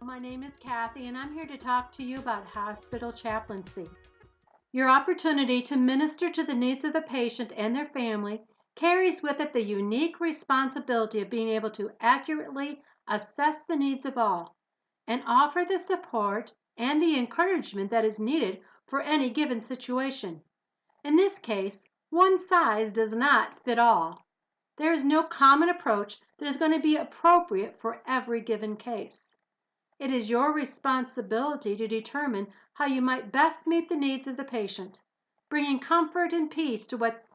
my name is Kathy, and I'm here to talk to you about hospital chaplaincy. Your opportunity to minister to the needs of the patient and their family carries with it the unique responsibility of being able to accurately assess the needs of all and offer the support and the encouragement that is needed for any given situation. In this case, one size does not fit all. There is no common approach that is going to be appropriate for every given case. It is your responsibility to determine how you might best meet the needs of the patient, bringing comfort and peace to what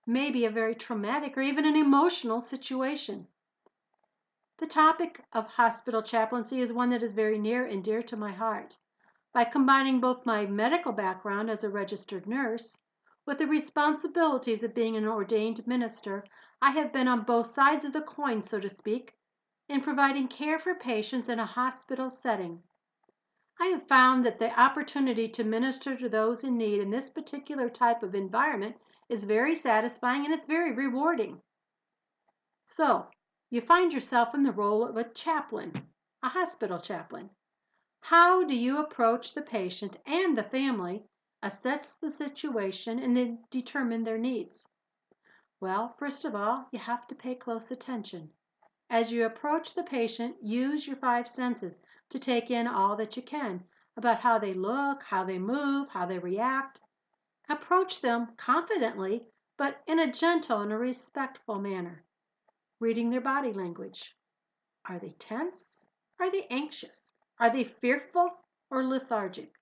may be a very traumatic or even an emotional situation. The topic of hospital chaplaincy is one that is very near and dear to my heart. By combining both my medical background as a registered nurse with the responsibilities of being an ordained minister, I have been on both sides of the coin, so to speak, in providing care for patients in a hospital setting. I have found that the opportunity to minister to those in need in this particular type of environment is very satisfying and it's very rewarding. So, you find yourself in the role of a chaplain, a hospital chaplain. How do you approach the patient and the family, assess the situation, and then determine their needs? Well, first of all, you have to pay close attention. As you approach the patient, use your five senses to take in all that you can about how they look, how they move, how they react. Approach them confidently, but in a gentle and a respectful manner. Reading their body language. Are they tense? Are they anxious? Are they fearful or lethargic?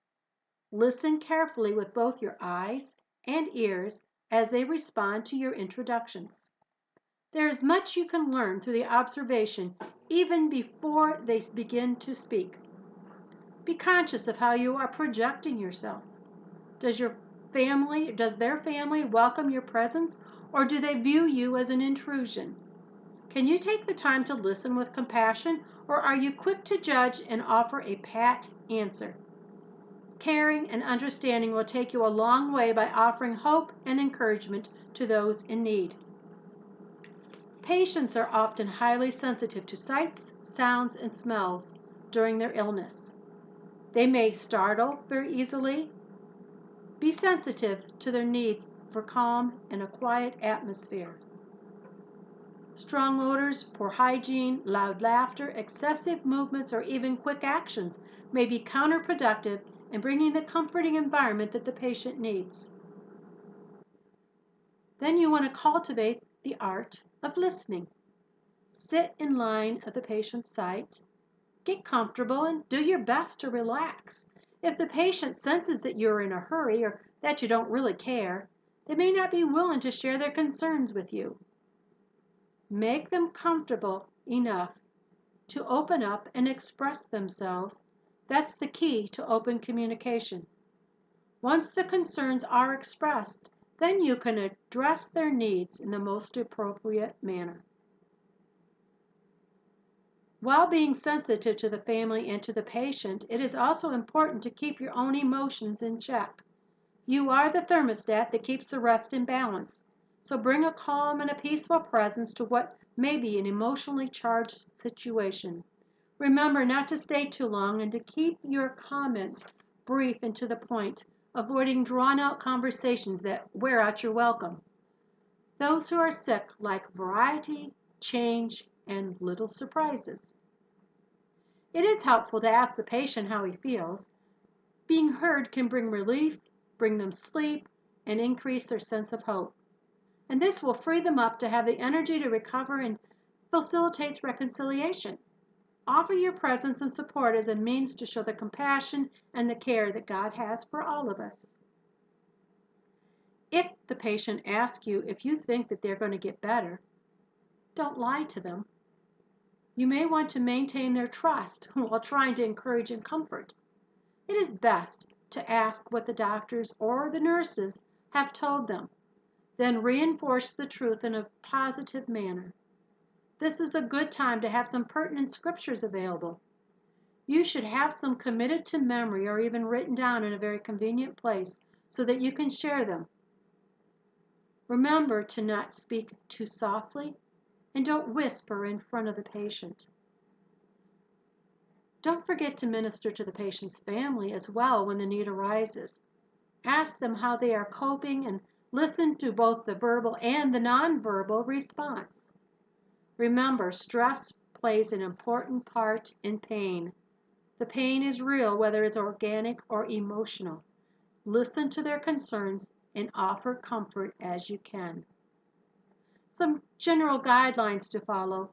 Listen carefully with both your eyes and ears as they respond to your introductions. There is much you can learn through the observation even before they begin to speak. Be conscious of how you are projecting yourself. Does their family welcome your presence, or do they view you as an intrusion? Can you take the time to listen with compassion, or are you quick to judge and offer a pat answer? Caring and understanding will take you a long way by offering hope and encouragement to those in need. Patients are often highly sensitive to sights, sounds, and smells during their illness. They may startle very easily. Be sensitive to their needs for calm and a quiet atmosphere. Strong odors, poor hygiene, loud laughter, excessive movements, or even quick actions may be counterproductive in bringing the comforting environment that the patient needs. Then you want to cultivate the art of listening. Sit in line of the patient's sight. Get comfortable and do your best to relax. If the patient senses that you're in a hurry or that you don't really care, they may not be willing to share their concerns with you. Make them comfortable enough to open up and express themselves. That's the key to open communication. Once the concerns are expressed, then you can address their needs in the most appropriate manner. While being sensitive to the family and to the patient, it is also important to keep your own emotions in check. You are the thermostat that keeps the rest in balance. So bring a calm and a peaceful presence to what may be an emotionally charged situation. Remember not to stay too long and to keep your comments brief and to the point, avoiding drawn-out conversations that wear out your welcome. Those who are sick like variety, change, and little surprises. It is helpful to ask the patient how he feels. Being heard can bring relief, bring them sleep, and increase their sense of hope. And this will free them up to have the energy to recover and facilitates reconciliation. Offer your presence and support as a means to show the compassion and the care that God has for all of us. If the patient asks you if you think that they're going to get better, don't lie to them. You may want to maintain their trust while trying to encourage and comfort. It is best to ask what the doctors or the nurses have told them, then reinforce the truth in a positive manner. This is a good time to have some pertinent scriptures available. You should have some committed to memory or even written down in a very convenient place so that you can share them. Remember to not speak too softly and don't whisper in front of the patient. Don't forget to minister to the patient's family as well when the need arises. Ask them how they are coping and listen to both the verbal and the nonverbal response. Remember, stress plays an important part in pain. The pain is real, whether it's organic or emotional. Listen to their concerns and offer comfort as you can. Some general guidelines to follow.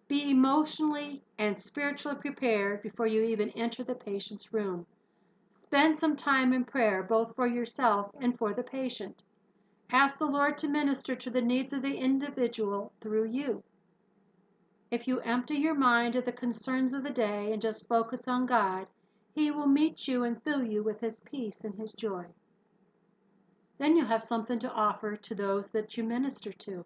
Be emotionally and spiritually prepared before you even enter the patient's room. Spend some time in prayer, both for yourself and for the patient. Ask the Lord to minister to the needs of the individual through you. If you empty your mind of the concerns of the day and just focus on God, He will meet you and fill you with His peace and His joy. Then you have something to offer to those that you minister to.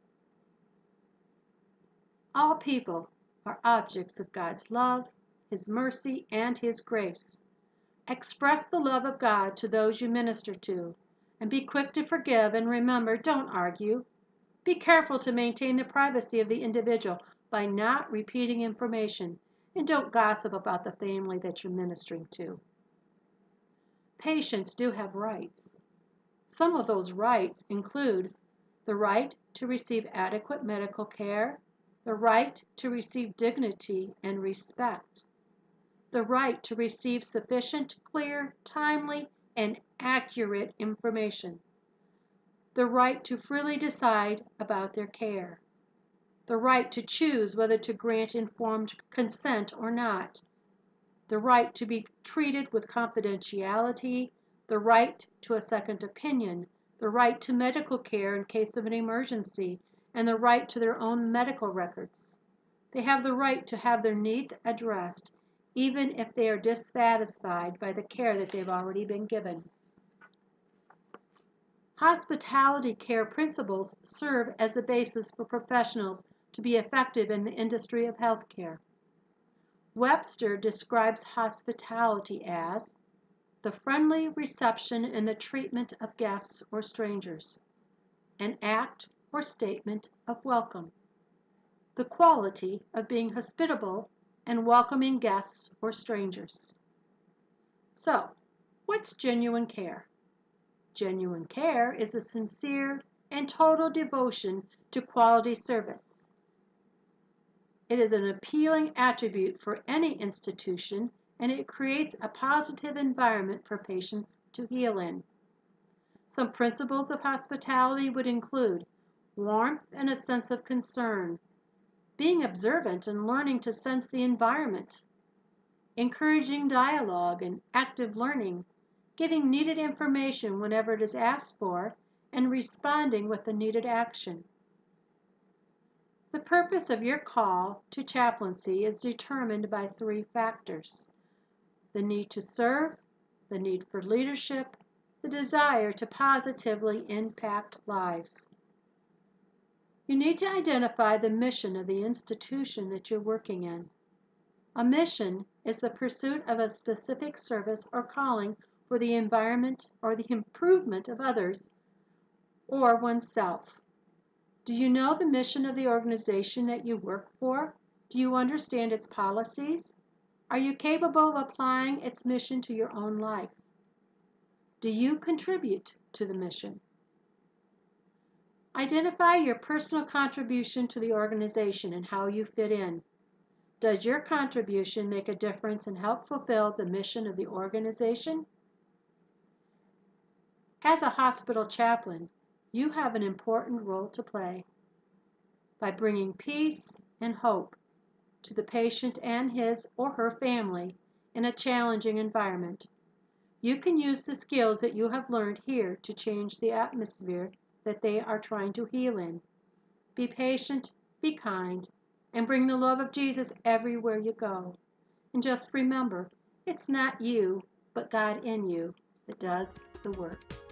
All people are objects of God's love, His mercy, and His grace. Express the love of God to those you minister to, and be quick to forgive, and remember, don't argue. Be careful to maintain the privacy of the individual by not repeating information, and don't gossip about the family that you're ministering to. Patients do have rights. Some of those rights include the right to receive adequate medical care, the right to receive dignity and respect, the right to receive sufficient, clear, timely, and accurate information, the right to freely decide about their care, the right to choose whether to grant informed consent or not, the right to be treated with confidentiality, the right to a second opinion, the right to medical care in case of an emergency, and the right to their own medical records. They have the right to have their needs addressed, even if they are dissatisfied by the care that they've already been given. Hospitality care principles serve as the basis for professionals to be effective in the industry of healthcare. Webster describes hospitality as the friendly reception and the treatment of guests or strangers, an act or statement of welcome, the quality of being hospitable and welcoming guests or strangers. So, what's genuine care? Genuine care is a sincere and total devotion to quality service. It is an appealing attribute for any institution, and it creates a positive environment for patients to heal in. Some principles of hospitality would include warmth and a sense of concern, being observant and learning to sense the environment, encouraging dialogue and active learning, giving needed information whenever it is asked for, and responding with the needed action. The purpose of your call to chaplaincy is determined by three factors: the need to serve, the need for leadership, the desire to positively impact lives. You need to identify the mission of the institution that you're working in. A mission is the pursuit of a specific service or calling for the environment or the improvement of others or oneself. Do you know the mission of the organization that you work for? Do you understand its policies? Are you capable of applying its mission to your own life? Do you contribute to the mission? Identify your personal contribution to the organization and how you fit in. Does your contribution make a difference and help fulfill the mission of the organization? As a hospital chaplain, you have an important role to play by bringing peace and hope to the patient and his or her family in a challenging environment. You can use the skills that you have learned here to change the atmosphere that they are trying to heal in. Be patient, be kind, and bring the love of Jesus everywhere you go. And just remember, it's not you, but God in you that does the work.